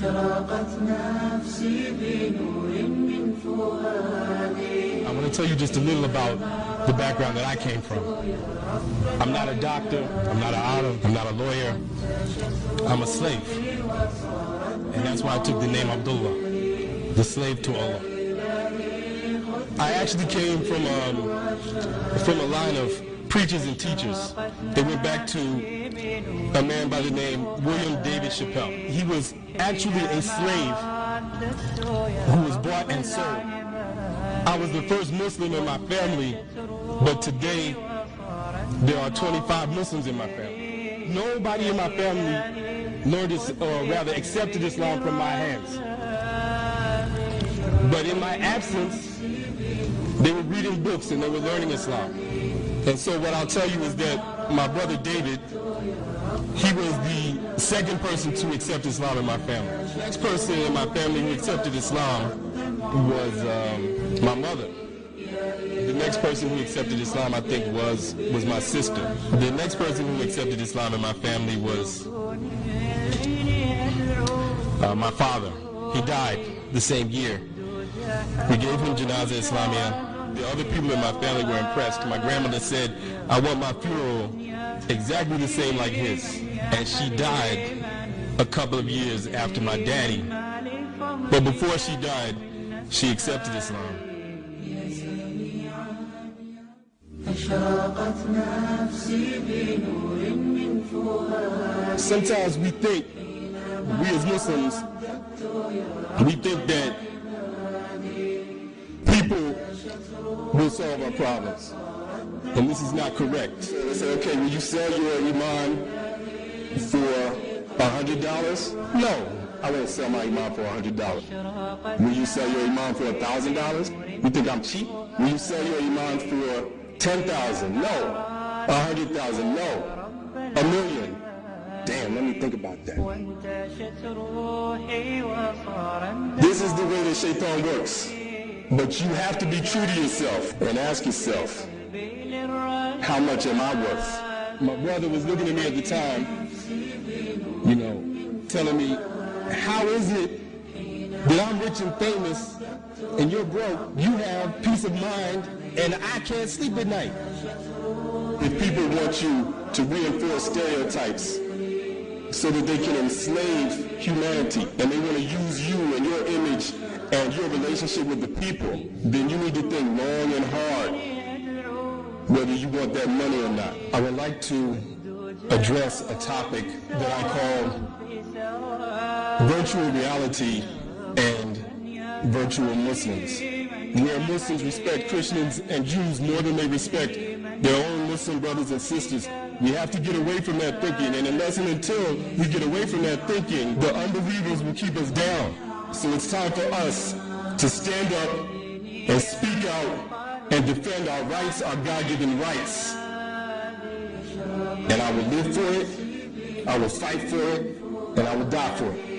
I want to tell you just a little about the background that I came from. I'm not a doctor, I'm not an author, I'm not a lawyer. I'm a slave. And that's why I took the name Abdullah, the slave to Allah. I actually came from a line of preachers and teachers. They went back to a man by the name William David Chappelle. He was actually a slave who was bought and sold. I was the first Muslim in my family, but today there are 25 Muslims in my family. Nobody in my family learned this, or rather accepted Islam from my hands. But in my absence, they were reading books and they were learning Islam. And so what I'll tell you is that my brother David, he was the second person to accept Islam in my family. The next person in my family who accepted Islam was my mother. The next person who accepted Islam, I think, was my sister. The next person who accepted Islam in my family was my father. He died the same year. We gave him Janazah Islamiyah. The other people in my family were impressed. My grandmother said, I want my funeral exactly the same like his. And she died a couple of years after my daddy. But before she died, she accepted Islam. Sometimes we think, we as Muslims, we think that people will solve our problems. And this is not correct. So they say, okay, will you sell your Iman for $100? No, I won't sell my Iman for $100. Will you sell your Iman for $1,000? You think I'm cheap? Will you sell your Iman for $10,000? No. $100,000? No. $1 million? Damn, let me think about that. This is the way that Shaitan works. But you have to be true to yourself and ask yourself, how much am I worth? My brother was looking at me at the time, telling me, how is it that I'm rich and famous and you're broke, you have peace of mind, and I can't sleep at night? If people want you to reinforce stereotypes so that they can enslave humanity, and they want to use you and your image and your relationship with the people, then you need to think long and hard whether you want that money or not. I would like to address a topic that I call virtual reality and virtual Muslims, where Muslims respect Christians and Jews more than they respect their own Muslim brothers and sisters. We have to get away from that thinking, and unless and until we get away from that thinking, the unbelievers will keep us down. So it's time for us to stand up and speak out and defend our rights, our God-given rights. And I will live for it, I will fight for it, and I will die for it.